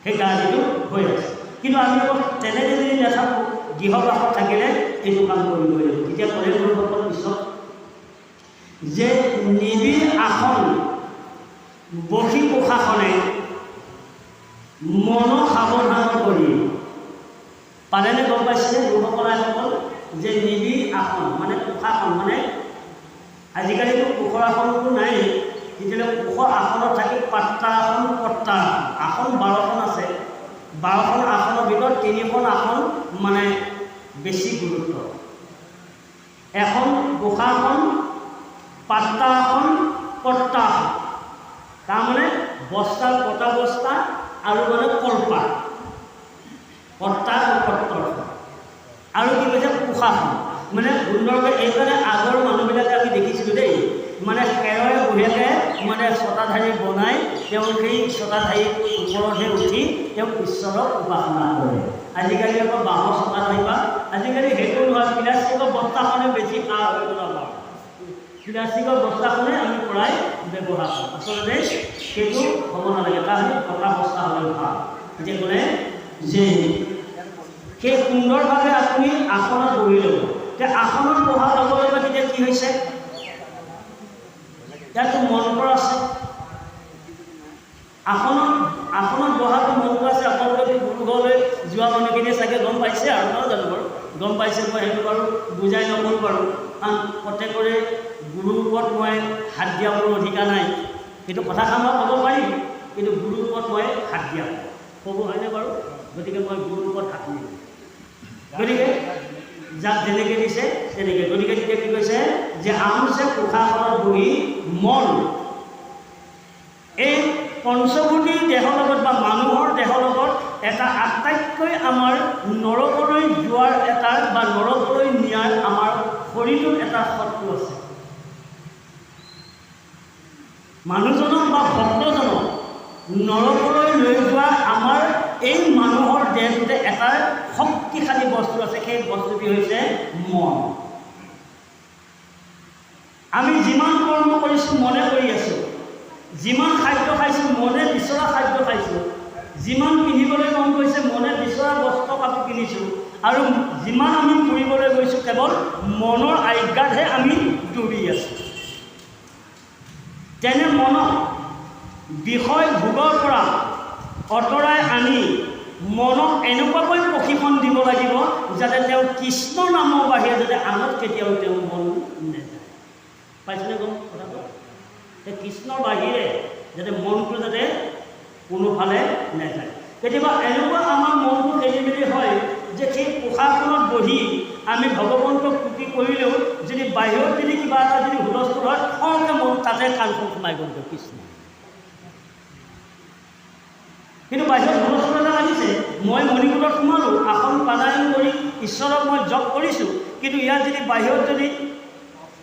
সেই গাৰ্গীটো হৈ আছে। কিন্তু আমি তেনেকৈ যদি নাথাকোঁ, গৃহবাসত থাকিলে এইটো কাম কৰিবই লাগিব। তেতিয়া ক'লে গুৰুসকল পিছত যে নিবিড় আসন বহি প্ৰশাসনে মন সাৱধান কৰি পালেনে? গম পাইছেনে গুৰুসকল? যে নিবিড় আসন মানে প্ৰশাসন, মানে আজিকালিতো কুশৰ আসনটো নাই, তেতিয়াহ'লে কুশৰ আসনত থাকি পাত্তা আসন, পট্টা আসন 12খন আছে। 12খন আসনৰ ভিতৰত 3খন আসন মানে বেছি গুৰুত্ব। এখন গোসাসন, পাত্তা আসন, পট্টা আসন। তাৰমানে বস্তা, পটা বস্তা আৰু মানে কলপাত, পট্টা আৰু পট্টৰ। আৰু কি কৈছে? কুশাসন। মানে সুন্দৰকৈ এইকাৰণে আগৰ মানুহবিলাকে আমি দেখিছিলোঁ দেই, মানে খেৰৰে বঢ়িয়াকৈ মানে ছটাধাৰী বনাই তেওঁ সেই ছটাধাৰীৰ ওপৰতহে উঠি তেওঁ ঈশ্বৰক উপাসনা কৰে। আজিকালি আকৌ বাঁহৰ ছটাধাৰী বা আজিকালি সেইটো নহয়, প্লাষ্টিকৰ বস্তাখনে বেছি সাৰ হৈ গ'ল। আমাৰ প্লাষ্টিকৰ বস্তাখনে আমি প্ৰায় ব্যৱহাৰ কৰোঁ। আচলতে সেইটো হ'ব নালাগে, তাৰ কটা বস্তা হ'লে ভাল। এতিয়া ক'লে যে সেই সুন্দৰভাৱে আপুনি আসনত বহি ল'ব। এতিয়া আসনত বহাৰ লগে লগে তেতিয়া কি হৈছে? ইয়াতো মন্ত্ৰ আছে, আসনত বহাটো মন্ত্ৰ আছে। আপোনালোকে গুৰু ঘৰলৈ যোৱা মানুহখিনিয়ে চাগে গম পাইছে আৰু নহয় জানো বাৰু? গম পাইছে, মই সেইটো বাৰু বুজাই নকৰোঁ বাৰু, কাৰণ প্ৰত্যেকৰে গুৰুৰ ওপৰত মই হাত দিয়া মোৰ অধিকাৰ নাই। সেইটো কথাষাৰ মই ক'ব পাৰিম, কিন্তু গুৰুৰ ওপৰত মই হাত দিয়া ক'ব হয়নে বাৰু? গতিকে মই গুৰুৰ ওপৰত হাত নিদিওঁ। গতিকে যাক যেনেকৈ দিছে তেনেকৈ। গতিকে তেতিয়া কি কৈছে যে আমছে কোঠাখনত বহি মন, এই পঞ্চভূতিৰ দেহৰ লগত বা মানুহৰ দেহৰ লগত এটা আটাইতকৈ আমাৰ নৰকলৈ যোৱাৰ এটা বা নৰকলৈ নিয়াৰ আমাৰ শৰীৰটোত এটা শত্ৰু আছে। মানুহজনক বা ভক্তজনক নৰকলৈ লৈ যোৱা আমাৰ এই মানুহৰ দেহটোতে এটা শক্তিশালী বস্তু আছে, সেই বস্তুটি হৈছে মন। আমি যিমান কৰ্ম কৰিছোঁ মনে কৰি আছোঁ, যিমান খাদ্য খাইছোঁ মনে বিচৰা খাদ্য খাইছোঁ, যিমান পিন্ধিবলৈ মন গৈছে মনে বিচৰা বস্ত্ৰ কাপোৰ কিনিছোঁ, আৰু যিমান আমি ফুৰিবলৈ গৈছোঁ কেৱল মনৰ আজ্ঞাতহে আমি দৌৰি আছোঁ। তেনে মনক বিষয় ভোগৰ পৰা আঁতৰাই আনি মনক এনেকুৱাকৈ প্ৰশিক্ষণ দিব লাগিব যাতে তেওঁ কৃষ্ণ নামৰ বাহিৰে যাতে আনত কেতিয়াও তেওঁ মন নেযায়। পাইছেনে গম কথাটো? কৃষ্ণৰ বাহিৰে যাতে মনটো যাতে কোনোফালে নাযায়। কেতিয়াবা এনেকুৱা আমাৰ মনটো খেলি মেলি হয় যে সেই পোশাকখনত বহি আমি ভগৱন্তক স্তুতি কৰিলেও যদি বাহিৰত যদি কিবা এটা যদি হুলস্থুল হয় খংকৈ মন তাতে কাণখন সোমাই গ'ল কৃষ্ণ। কিন্তু বাহিৰত হুলস্থুল এটা লাগিছে, মই মণিকূটত সোমালোঁ, আসন প্ৰাণায়াম কৰি ঈশ্বৰক মই জপ কৰিছোঁ, কিন্তু ইয়াত যদি বাহিৰত যদি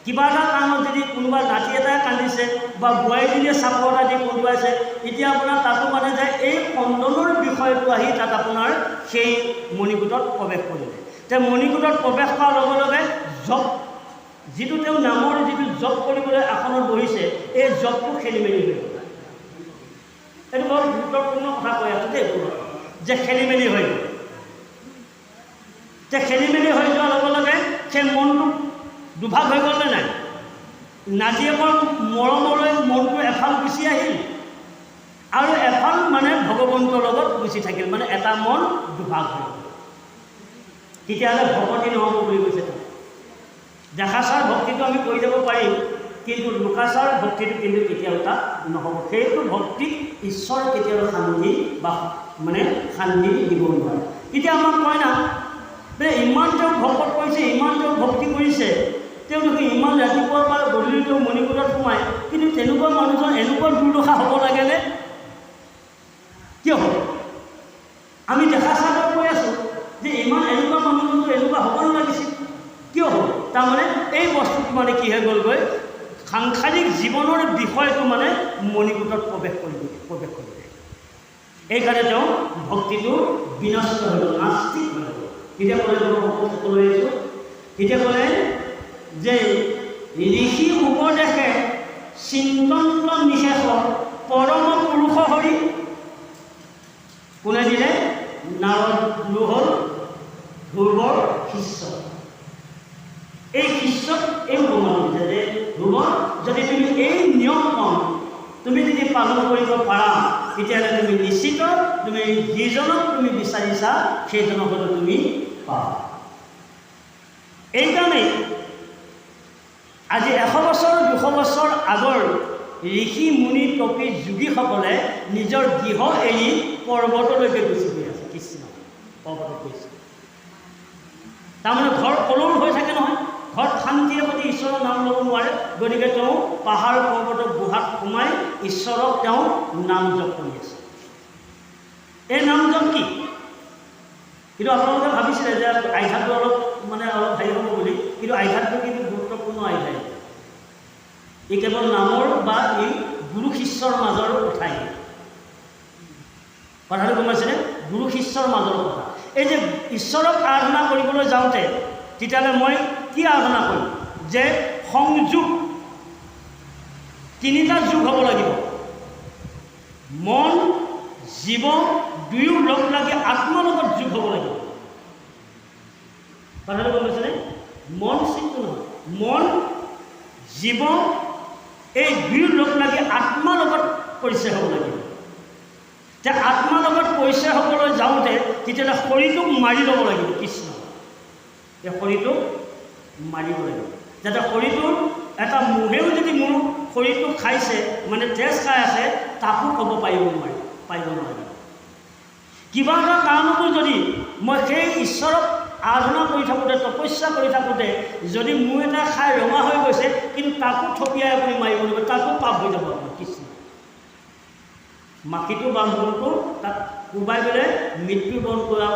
কিবা এটা কাৰণত যদি কোনোবা নাতি এটাই কান্দিছে বা বোৱাৰীজনীয়ে চাপৰ এটা দি কন্দুৱাইছে, এতিয়া আপোনাৰ তাতো মানে যায় এই খণ্ডনৰ বিষয়টো আহি তাত আপোনাৰ সেই মণিকূটত প্ৰৱেশ কৰিলে। তেওঁ মণিকূটত প্ৰৱেশ কৰাৰ লগে লগে জপ, যিটো তেওঁ নামৰ যিটো জপ কৰিবলৈ আসনত বহিছে, এই জপটো খেলি মেলি হৈ গ'ল। এইটো বৰ গুৰুত্বপূৰ্ণ কথা কৈ আছোঁ দেই, যে খেলি মেলি হৈ গ'ল। যে খেলি মেলি হৈ যোৱাৰ লগে লগে সেই মনটো দুভাগ হৈ গ'ল নে নাই? নাতিয়েকৰ মৰমলৈ মনটো এফাল গুচি আহিল আৰু এফাল মানে ভগৱন্তৰ লগত গুচি থাকিল, মানে এটা মন দুভাগ হৈ গ'ল। তেতিয়াহ'লে ভকতি নহ'ব বুলি কৈছে। দেখাচাৰ ভক্তিটো আমি কৰি যাব পাৰিম, কিন্তু লোকাচাৰ ভক্তিটো কিন্তু কেতিয়াও তাত নহ'ব। সেইটো ভক্তিক ঈশ্বৰ কেতিয়াও শান্তি বা মানে শান্তি দিব নোৱাৰে। তেতিয়া আমাক কয় না বোলে ইমান তেওঁ ভকত কৰিছে, ইমান তেওঁ ভক্তি কৰিছে, তেওঁলোকে ইমান ৰাতিপুৱাৰ পৰা গধূলি তেওঁ মণিকূটত সোমায়, কিন্তু তেনেকুৱা মানুহজন এনেকুৱা দুৰ্দশা হ'ব লাগেনে? কিয় হ'ব? আমি দেখাচাৰত কৈ আছোঁ যে ইমান এনেকুৱা মানুহজনটো এনেকুৱা হ'ব নালাগিছিল, কিয় হ'ব? তাৰমানে এই বস্তুটো মানে কি হৈ গ'লগৈ, সাংসাৰিক জীৱনৰ বিষয়টো মানে মণিকূটত প্ৰৱেশ কৰিলে। এইকাৰণে তেওঁ ভক্তিটো বিনষ্ট হৈ গ'ল, নাস্তিক হৈ গ'ল। তেতিয়া ক'লে সকলোৱে আহিছোঁ, তেতিয়া ক'লে যে ঋষি উপদেশে চিন্তন নিশেষ পৰম পুৰুষ হৰি। কোনে দিলে? নাৰদ হ'ল ধ্ৰুৱৰ শিষ্য। এই শিষ্যক এই প্ৰমাণ দিছে যে ধ্ৰুৱ, যদি তুমি এই নিয়মখন তুমি যদি পালন কৰিব পাৰা তেতিয়াহ'লে তুমি নিশ্চিত তুমি যিজনক তুমি বিচাৰিছা সেইজনক হ'লে তুমি পাবা। এইকাৰণেই আজি 100 বছৰ 200 বছৰ আগৰ ঋষি মুনি তপী যোগীসকলে নিজৰ গৃহ এৰি পৰ্বতলৈকে গুচি গৈ আছে। কৃষ্ণ পৰ্বতত গৈছে, তাৰমানে ঘৰ কলম হৈ থাকে নহয়, ঘৰত শান্তিৰে প্ৰতি ঈশ্বৰৰ নাম ল'ব নোৱাৰে, গতিকে তেওঁ পাহাৰ পৰ্বতৰ গুহাত সোমাই ঈশ্বৰক তেওঁ নাম জপ কৰি আছে। এই নাম জপ কি? কিন্তু আপোনালোকে ভাবিছিলে যে আধ্যাত্মটো অলপ মানে অলপ হেৰি হ'ব বুলি, কিন্তু আধ্যাত্মটো কিন্তু গুৰুত্বপূৰ্ণ আধ্যাত্ম। ই কেৱল নামৰ বা ই গুৰু শিষ্যৰ মাজৰ কথাই। কথাটো গম পাইছেনে? গুৰু শিষ্যৰ মাজৰ কথা। এই যে ঈশ্বৰক আৰাধনা কৰিবলৈ যাওঁতে তেতিয়াহ'লে মই কি আৰাধনা কৰিম? যে সংযোগ, তিনিটা যোগ হ'ব লাগিব। মন জীৱ দুয়ো লগ লাগি আত্মাৰ লগত যোগ হ'ব লাগিব। কথাটো গম পাইছেনে? মন চিন্তু নহয়, মন জীৱ এই দুয়ো লগ লাগি আত্মাৰ লগত পৰিচয় হ'ব লাগিব। যে আত্মাৰ লগত পৰিচয় হ'বলৈ যাওঁতে তেতিয়াহ'লে শৰীৰটোক মাৰি ল'ব লাগিব। কৃষ্ণ এই শৰীৰটোক মাৰিব লাগিব, যাতে শৰীৰটোৰ এটা মহেও যদি মোৰ শৰীৰটো খাইছে মানে তেজ খাই আছে তাকো ক'ব পাৰিব নোৱাৰিব। কিবা এটা কাৰণতো যদি মই সেই ঈশ্বৰক আৰাধনা কৰি থাকোঁতে তপস্যা কৰি থাকোঁতে যদি মোৰ এটা খাই ৰঙা হৈ গৈছে কিন্তু তাকো থপিয়াই আপুনি মাৰিব লাগিব, তাকো পাপ হৈ যাব আপোনাৰ। কৃষ্ণ মাখিটো বা মূৰটো তাক কোবাই পেলাই মৃত্যু বৰণ কৰা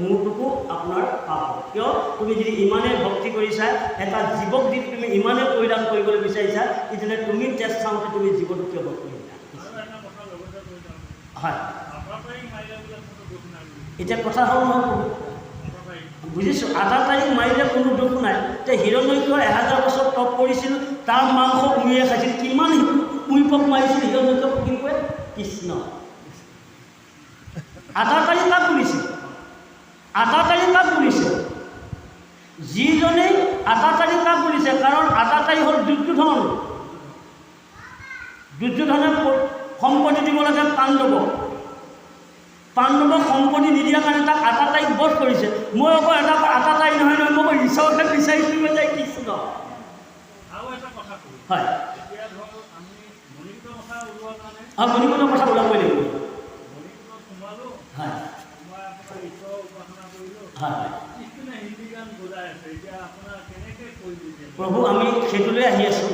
মূৰটোকো আপোনাৰ পাপ হ'ব। কিয়? তুমি যদি ইমানেই ভক্তি কৰিছা, এটা জীৱক যদি তুমি ইমানেই পৰিধান কৰিবলৈ বিচাৰিছা, তেতিয়াহ'লে তুমি তেজ খাওঁতে তুমি জীৱটো কিয় ভক্তি কৰিছা? হয়, এতিয়া কথা হ'ল নহয়, বুজিছোঁ। 8 তাৰিখ মাৰিলে কোনো দুখ নাই। এতিয়া হিৰণ্যকশিপুৰ 1000 বছৰ তপ কৰিছিল, তাৰ মাংস উৰিয়ে খাইছিল। কিমান উইপক মাৰিছিল হিৰণ্যকশিপুৰে? কৃষ্ণ 8 তাৰিখ কাক বুলিছে? 8 তাৰিখ কাক বুলিছে? যিজনেই 8 তাৰিখ কাক বুলিছে? কাৰণ 8 তাৰিখ হ'ল দুৰ্যোধন। দুৰ্যোধনে সম্পত্তি দিব লাগে পাণ্ডৱক সম্পত্তি নিদিয়াৰ কাৰণে তাক 8 তাৰিখ বধ কৰিছে। মই আকৌ 8 তাৰিখ নহয় মই ঈশ্বৰকে বিচাৰিছোঁ যায়। কৃষ্ণ হয়, মণিকূটৰ কথা ওলাবই লাগিব। হয় হয়, প্ৰভু আমি সেইটোলৈ আহি আছোঁ।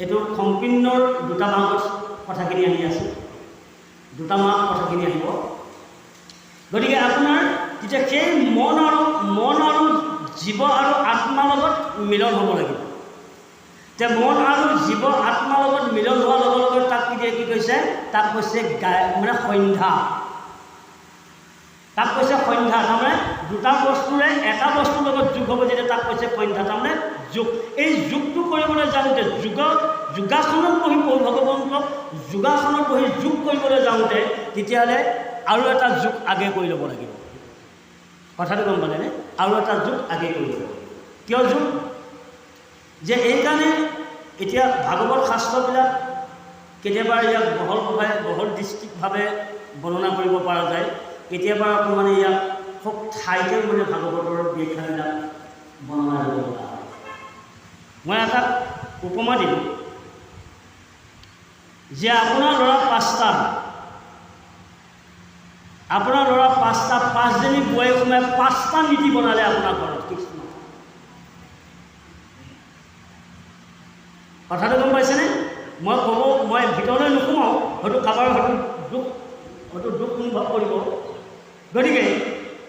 এইটো সম্পূৰ্ণৰ দুটা মাহত কথাখিনি আহি আছোঁ, দুটা মাহ কথাখিনি আহিব। গতিকে আপোনাৰ তেতিয়া সেই মন আৰু জীৱ আৰু আত্মাৰ লগত মিলন হ'ব লাগিব। যে মন আৰু জীৱ আত্মাৰ লগত মিলন হোৱাৰ লগে লগে তাক কি কৈছে? তাক কৈছে মানে সন্ধ্যা। তাক কৈছে সন্ধ্যা। তাৰমানে দুটা বস্তুৰে এটা বস্তুৰ লগত যোগ হ'ব, যেতিয়া তাক কৈছে সন্ধ্যা, তাৰমানে যোগ। এই যোগটো কৰিবলৈ যাওঁতে যোগাসনত বহি ভগৱন্তক যোগাসনত বহি যোগ কৰিবলৈ যাওঁতে তেতিয়াহ'লে আৰু এটা যোগ আগে কৰি ল'ব লাগিব। কথাটো গম পালেনে? আৰু এটা যোগ আগে কৰি ল'ব। কিয় যোগ? যে এইকাৰণে এতিয়া ভাগৱত শাস্ত্ৰবিলাক কেতিয়াবা ইয়াক বহল দৃষ্টিভাৱে বৰ্ণনা কৰিব পৰা যায়, কেতিয়াবা আকৌ মানে ইয়াক খুব ঠাইতে মানে ভাগৱতৰ ব্যাখ্যাবিলাক বৰ্ণনা কৰিব লগা হয়। মই এটা উপমা দিলোঁ যে আপোনাৰ ল'ৰা 5টা, আপোনাৰ ল'ৰা 5জনী বোৱাৰী সোমাই 5টা নীতি বনালে আপোনাৰ ঘৰত। কৃষ্ণ কথাটো গম পাইছেনে? মই ভিতৰলৈ নোসোমাওঁ, হয়তো কাৰোবাৰ হয়তো দুখ অনুভৱ কৰিব। গতিকে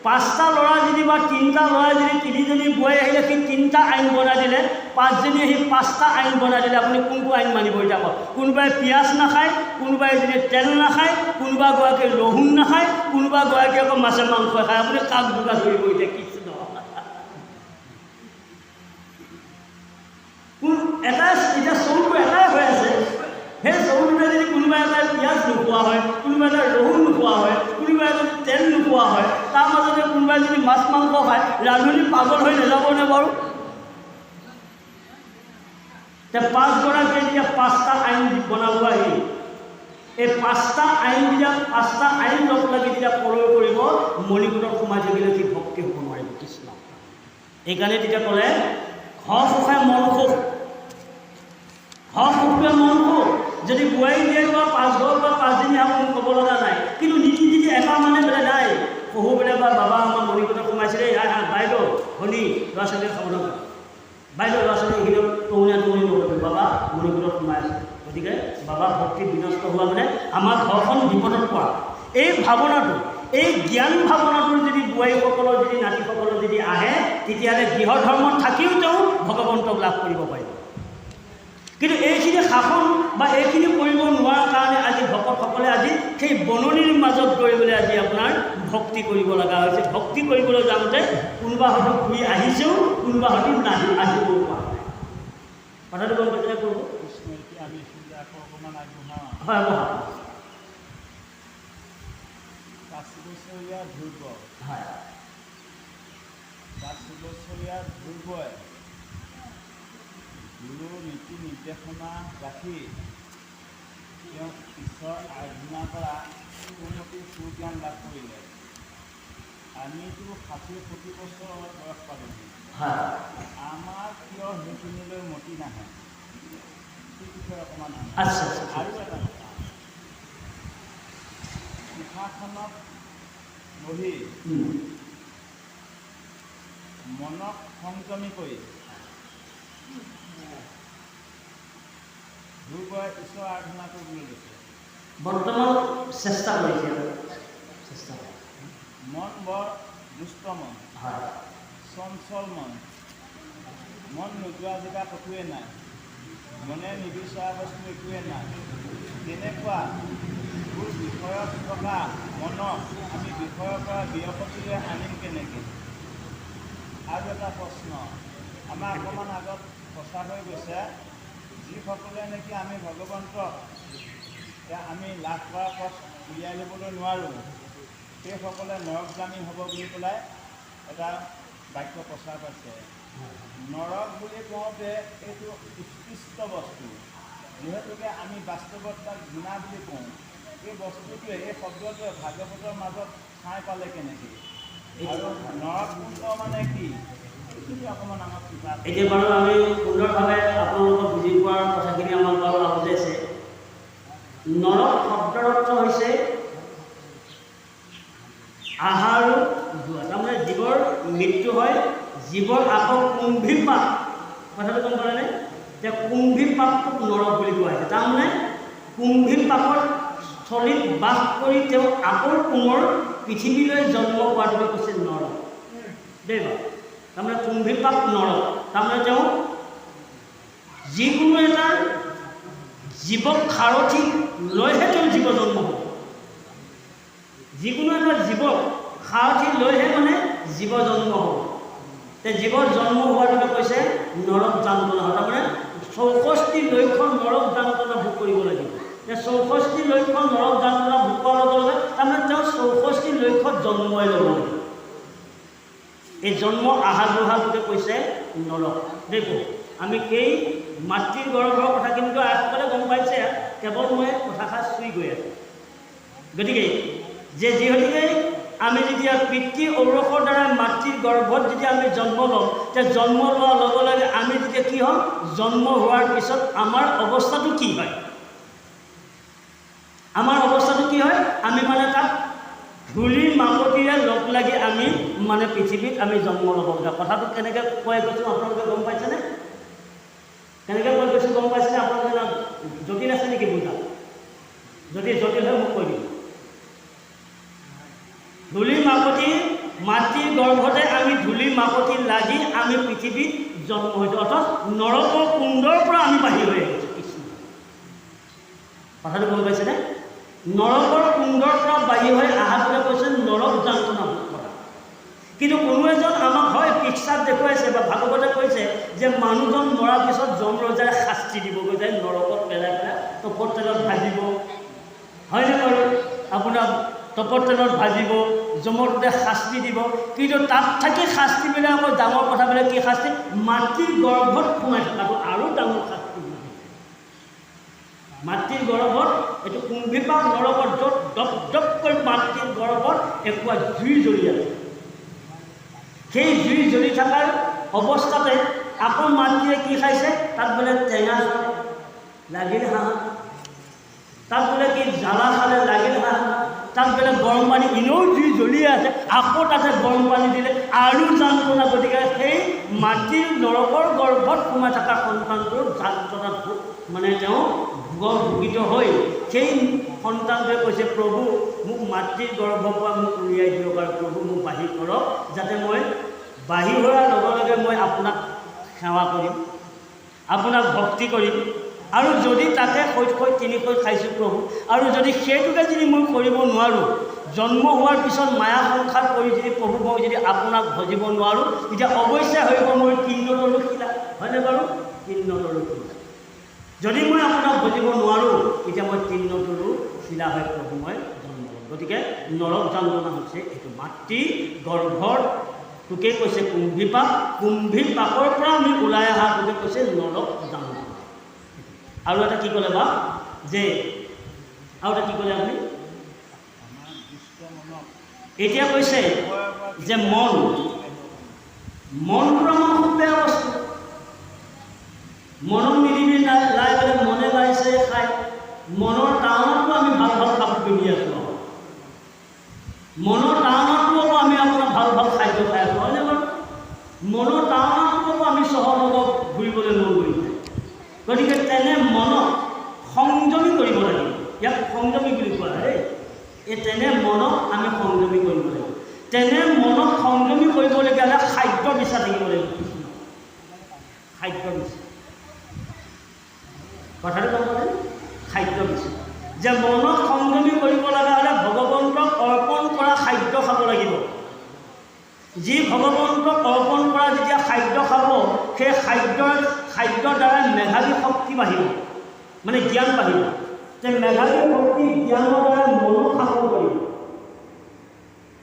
5টা ল'ৰা যদি বা 3টা ল'ৰা যদি 3জনী বোৱাৰী আহিলে সেই 3টা আইন বনাই দিলে, 5জনী আহি 5টা আইন বনাই দিলে, আপুনি কোনটো আইন মানিব? এতিয়া কওক। কোনোবাই পিঁয়াজ নাখায়, কোনোবাই যদি তেল নাখায়, কোনোবা গৰাকী ৰহুন নাখায়, কোনোবা গৰাকী আকৌ মাছে মাংস খায়। আপুনি কাক যোগাৰ কৰিব? এতিয়া কৃষ্ণ এটা এতিয়া চৌটো এটাই হৈ আছে। সেই চৌটোতে যদি কোনোবা এটাই পিঁয়াজ নোখোৱা হয়, কোনোবা এটা ৰহুন নোখোৱা হয়, কোনোবা এটা তেল নোখোৱা হয়, তাৰ মাজতে কোনোবাই যদি মাছ মাংস খায়, ৰান্ধনি পাগল হৈ নাযাবনে বাৰু? এতিয়া 5গৰাকীয়ে যেতিয়া 5টা আইন বনাব আহি এই 5টা আইনবিলাক 5টা আইন লগ লাগি যেতিয়া প্ৰয়োগ কৰিব, মণিকূটত সোমাই থাকিলে সি ভক্তি হ'ব নোৱাৰিব। কৃষ্ণ এইকাৰণে তেতিয়া ক'লে ঘৰ সুখাই মন সুখ, ঘৰ সুখটোৱে মন সুখ। যদি বোৱাৰী দিয়ে বা 5 ঘৰ বা 5জনী আহক মোক ক'ব লগা নাই, কিন্তু নীতি যদি এটা মানে বোলে নাই, শহু বোলে বা বাবা আমাৰ মণিকূটত সোমাইছিলে, বাইদেউ ভনী ল'ৰা ছোৱালীয়ে খাব লগা, বাইদেউ ল'ৰা ছোৱালী এইখিনি টঙনীয়া নকৰিব, বাবা মণিকূটত সোমাই আছে। গতিকে বাবা ভক্তি বিনষ্ট হোৱা মানে আমাৰ ঘৰখন বিপদত পৰা। এই ভাৱনাটো, এই জ্ঞান ভাৱনাটো যদি বোৱাৰীসকলৰ যদি নাতিসকলৰ যদি আহে, তেতিয়াহ'লে গৃহ ধৰ্মত থাকিও তেওঁ ভগৱন্তক লাভ কৰিব পাৰিব। কিন্তু এইখিনি শাসন বা এইখিনি কৰিব নোৱাৰাৰ কাৰণে আজি ভকতসকলে আজি সেই বননিৰ মাজত গৈ পেলাই আজি আপোনাৰ ভক্তি কৰিব লগা হৈছে। ভক্তি কৰিবলৈ যাওঁতে কোনোবা হয়তো ঘূৰি আহিছেও, কোনোবা হয়তো আহিবও পৰা নাই। কথাটো গম পাইছে কৰিব? হয় বহা 5 বছৰীয়া ধ্ৰুৱ, হয় 5 বছৰীয়া ধ্ৰুৱই গুৰু নীতি নিৰ্দেশনা ৰাখি তেওঁক ঈশ্বৰ আৰাধনা কৰা শ্ৰীমতী সুজ্ঞান লাভ কৰিলে। আমিতো 60-70 বছৰ বয়স পালোহি। হয় আমাৰ কিয় সেইখিনিলৈ মতি নাহে? সেই বিষয়ে অকণমান আচ্ছা আৰু এটা কথা, সিংহাসনত বহি মনক সংযমী কৰি ধ্ৰুৱই ঈশ্বৰ আৰাধনা কৰিবলৈ লৈছে। বৰ্তমান চেষ্টা কৰিছে চেষ্টা মন বৰ দুষ্ট মন, হয় চঞ্চল মন, মন নোযোৱা জেগা ক'তোৱে নাই, মনে নিবিচৰা বস্তু একোৱে নাই। তেনেকুৱা বিষয়ত থকা মনক আমি বিষয়ৰ পৰা বিৰপতিলৈ আনিম কেনেকৈ? আৰু এটা প্ৰশ্ন আমাৰ অকণমান আগত প্ৰচাৰ হৈ গৈছে, যিসকলে নেকি আমি ভগৱন্তক আমি লাভ কৰাৰ পথ উলিয়াই ল'বলৈ নোৱাৰোঁ, সেইসকলে নৰকগামী হ'ব বুলি পেলাই এটা বাক্য প্ৰচাৰ পাইছে। নৰক বুলি কওঁতে এইটো উৎকৃষ্ট বস্তু, যিহেতুকে আমি বাস্তৱত তাক ঘৃণা বুলি কওঁ। এই বস্তুটোৱে, এই শব্দটোৱে ভাগৱতৰ মাজত ঠাই পালে কেনেকৈ? আৰু নৰককুণ্ড মানে কি? এইখিনি অকণমান আমাক কিবা এতিয়া বাৰু আমি সুন্দৰভাৱে আপোনালোকক বুজি পোৱাৰ কথাখিনি আমাক বাৰু বুজাইছে। নৰক শব্দৰ অৰ্থ হৈছে আহাৰ যোৱা, তাৰমানে জীৱৰ মৃত্যু হয়, জীৱৰ আকৌ কুম্ভী পাপ, কথাটো গম পালেনে? যে কুম্ভী পাপটোক নৰক বুলি কোৱা হৈছে। তাৰমানে কুম্ভী পাপৰ স্থলীত বাস কৰি তেওঁ আকৌ পুনৰ পৃথিৱীলৈ জন্ম হোৱাটোকে কৈছে নৰক দেই বাৰু। তাৰমানে কুম্ভী পাপ নৰক, তাৰমানে তেওঁ যিকোনো এটা জীৱক সাৰথি লৈহে তেওঁ জীৱ জন্ম হ'ব। যিকোনো এটা জীৱক সাৰথি লৈহে মানে জীৱ জন্ম হ'ব। তে জীৱ জন্ম হোৱাটোকে কৈছে নৰক যান্ত্ৰণা। তাৰমানে 64 লক্ষণ নৰক যান্ত্ৰণা ভোগ কৰিব লাগিব। 64 লক্ষণ নৰক যান্ত্ৰণা ভোগ কৰাৰ লগে লগে তাৰমানে তেওঁ 64 লক্ষত জন্মই ল'ব লাগিব। এই জন্ম আহা যোহাটোকে কৈছে নৰক। দেখো আমি সেই মাতৃৰ গৰ্ভৰ কথা কিন্তু আজকালি গম পাইছে, কেৱল মই কথাষাৰ চুই গৈ আছোঁ। গতিকে যিহেতুকে আমি যেতিয়া পিতৃ ঔৰসৰ দ্বাৰা মাতৃৰ গৰ্ভত যেতিয়া আমি জন্ম লওঁ, তেতিয়া জন্ম লোৱাৰ লগে লগে আমি যেতিয়া কি হ'ম, জন্ম হোৱাৰ পিছত আমাৰ অৱস্থাটো কি হয়? আমাৰ অৱস্থাটো কি হয়? আমি মানে তাত ধূলি মাকতিৰে লগ লাগি আমি মানে পৃথিৱীত আমি জন্ম ল'ব লগা। কথাটো কেনেকৈ কৈ গৈছোঁ আপোনালোকে গম পাইছেনে? কেনেকৈ কৈ গৈছোঁ গম পাইছেনে? আপোনালোকে জটিল আছে নেকি বুজা? যদি জটিল হয় মোক কৈ দিব। ধূলি মাকতি, মাতৃৰ গৰ্ভতে আমি ধূলি মাকতি লাগি আমি পৃথিৱীত জন্ম হৈছোঁ, অৰ্থাৎ নৰকৰ কুণ্ডৰ পৰা আমি বাহিৰ হৈ আহিছোঁ। কৃষ্ণ, কথাটো গম পাইছেনে? নৰকৰ কুণ্ডৰ পৰা বাহিৰ হৈ অহাটোকে কৈছে নৰক যান্ত্ৰণা ভোগ কৰা। কিন্তু কোনো এজন আমাক হয় পিক্সাত দেখুৱাইছে বা ভাগৱতে কৈছে যে মানুহজন মৰাৰ পিছত যমৰজাই শাস্তি দিবগৈ, যায় নৰকত পেলাই পেলাই তপৰ তেলত ভাজিব, হয়নে বাৰু? আপোনাৰ তপৰ তেলত ভাজিব, যমৰদূতে শাস্তি দিব। কিন্তু তাত থাকি শাস্তিবিলাক আকৌ ডাঙৰ কথাবিলাক কি শাস্তি? মাতৃৰ গৰ্ভত সোমাই থকাটো আৰু ডাঙৰ শাস্তি। মাতৃৰ গৰ্ভত এইটো কুম্ভী পাপ নৰকত য'ত দপ দপকৈ মাতৃৰ গৰ্ভত একুৰা জুই জ্বলি আছে। সেই জুই জ্বলি থকাৰ অৱস্থাতে আকৌ মাতৃয়ে কি খাইছে? তাত বোলে টেঙা লাগিল হাঁহ, তাত বোলে কি জ্বালা খালে লাগিল হাঁহ, তাত বোলে গৰম পানী, এনেও জুই জ্বলি আছে, আকৌ তাতে গৰম পানী দিলে আৰু যান্ত্ৰণা। গতিকে সেই মাতৃৰ নৰকৰ গৰ্ভত সোমাই থকা সন্তানটোৰ যান্ত্ৰণাত মানে তেওঁ ভোগিত হৈ সেই সন্তানটোৱে কৈছে, প্ৰভু মোক মাতৃৰ গৰ্ভৰ পৰা মোক উলিয়াই দিয়ক আৰু প্ৰভু মোক বাহিৰ কৰক, যাতে মই বাহিৰ হোৱাৰ লগে লগে মই আপোনাক সেৱা কৰিম, আপোনাক ভক্তি কৰিম। আৰু যদি তাতে শৈশৱ তিনিকৈ খাইছোঁ প্ৰভু, আৰু যদি সেইটোকে যদি মই কৰিব নোৱাৰোঁ, জন্ম হোৱাৰ পিছত মায়া সংসাৰ কৰি যদি প্ৰভু মই যদি আপোনাক ভজিব নোৱাৰোঁ, তেতিয়া অৱশ্যে হ'ব মই কিন্নতৰো শিলা, হয়নে বাৰু? কিন্নতৰো শিলা। যদি মই আপোনাক ভজিব নোৱাৰোঁ, তেতিয়া মই কিন্নতৰো শিলা হৈ প্ৰভু মই জন্ম ল'ম। গতিকে নৰক যান্ত্ৰণা হৈছে এইটো মাতৃ গৰ্ভৰ তোকে কৈছে কুম্ভী পাপ, কুম্ভী পাপৰ পৰা আমি ওলাই অহা তোকে কৈছে নৰক যাম। আৰু এটা কি ক'লে বা যে আৰু এটা কি ক'লে আপুনি এতিয়া কৈছে যে মনটো আমাৰ খুব বেয়া বস্তু। মনক নিদিবি লাই পেলাই মনে লাইছে খাই মনৰ টাউনতো আমি ভাল ভাল কাপোৰ পিন্ধি আছোঁ, মনৰ টাউনতো আমি আপোনাৰ ভাল ভাল খাদ্য খাই আছোঁ, হয়নে বাৰু? মনৰ টাউনতো আমি চহৰ লগত ঘূৰিবলৈ মন কৰিছোঁ। গতিকে তেনে মনক সংযমী কৰিব লাগিব। ইয়াক সংযমী বুলি কোৱা হয়। এই তেনে মনক আমি সংযমী কৰিব লাগিব। তেনে মনক সংযমী কৰিবলগীয়া হ'লে খাদ্য বিচা থাকিব লাগিব। খাদ্য বিচা কথাটো গম পালে? খাদ্য বিচা যে মনক সংযমী কৰিব লগা হ'লে ভগৱন্তক অৰ্পণ কৰা খাদ্য খাব লাগিব। যি ভগৱন্তক অৰ্পণ কৰা যেতিয়া খাদ্য খাব, সেই খাদ্যৰ দ্বাৰা মেধাৱী শক্তি বাঢ়িব, মানে জ্ঞান বাঢ়িব। যে মেধাৱী শক্তি জ্ঞানৰ দ্বাৰা মনোসাধন কৰিব,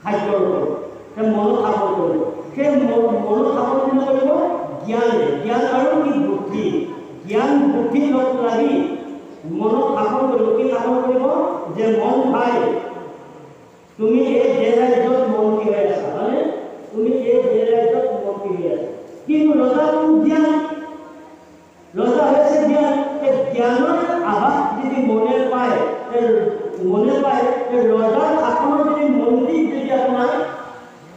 খাদ্যৰ ওপৰত সেই মনোসাধন কৰিব। সেই মনোসাধন কৰিব জ্ঞানে, জ্ঞান আৰু কি বুদ্ধি, জ্ঞান বুদ্ধি লগ লাগি মনক শাসন কৰিব। কি শাসন কৰিব? যে মন ভাই তুমি এই যে ৰাজ্যত মন্ত্ৰী হৈ আছা, হয়নে? তুমি এই যে ৰাজ্যত মন্ত্ৰী হৈ আছা, কিন্তু ৰজাটো জ্ঞান, ৰজা হৈছে জ্ঞান। এই জ্ঞানৰ আভাস যদি মনে পায় ৰজাৰ শাসনৰ যদি মন্ত্ৰীক যদি আপোনাৰ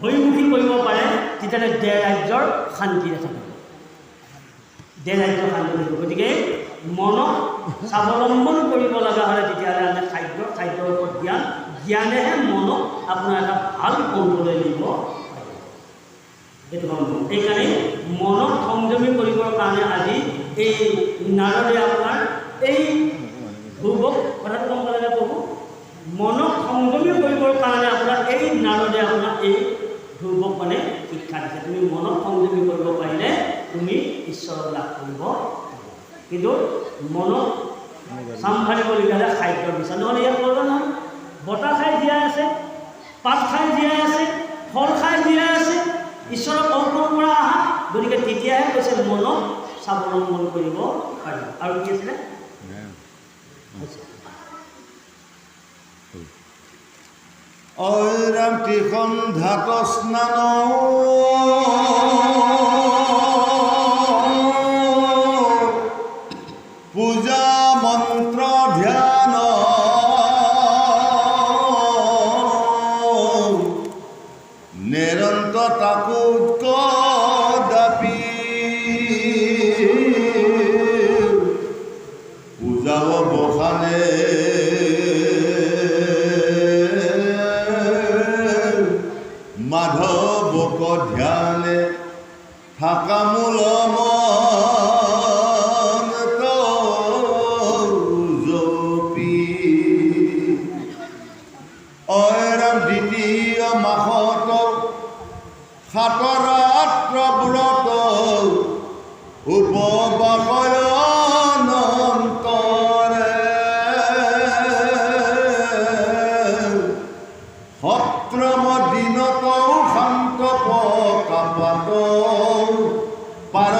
ভৈমুখী কৰিব পাৰে, তেতিয়াহ'লে দেশ ৰাজ্যৰ শান্তি নাথাকিব, দেশ ৰাজ্যৰ শান্তি থাকিব। গতিকে মনক স্বাৱলম্বন কৰিব লগা হ'লে তেতিয়াহ'লে আমি খাদ্যৰ ওপৰত জ্ঞানেহে মনক আপোনাৰ এটা ভাল কণ্ট্ৰললৈ নিব। সেইকাৰণে মনক সংযমী কৰিবৰ কাৰণে আজি এই নাৰদে আপোনাৰ এই ধ্ৰুৱক কথাটো গম পালে প্ৰভু, মনক সংযমী কৰিবৰ কাৰণে আপোনাৰ এই নাৰদে আপোনাৰ এই ধ্ৰুৱক মানে শিক্ষা দিছে। তুমি মনক সংযমী কৰিব পাৰিলে তুমি ঈশ্বৰক লাভ কৰিব। কিন্তু মনক চম্ভালিবলগীয়া হ'লে খাদ্য বিচাৰ, নহ'লে ইয়াত কৰিব নহয়। বতাহ খাই জীয়াই আছে, পাত খাই জীয়াই আছে, ফল খাই জীয়াই আছে, ঈশ্বৰক অৰ্পণ কৰা আহা। গতিকে তেতিয়াহে কৈছে মনক স্বাৱলম্বন কৰিব পাৰিব। আৰু কি আছিলে? ঐৰাম ত্ৰিখন ধাত স্নান পূজা মন্ত্ৰ ধ্যান নিৰন্তৰ তাকো কদাপি পূজাও বসানে মাধৱক ধ্যানে থাকা মূল জপি। ঐৰাম দ্বিতীয় মাহত সাতৰাত্ৰ ব্ৰত উপবাসয়নন্তৰে সপ্তম দিনত শান্ত কাপাত পাৰ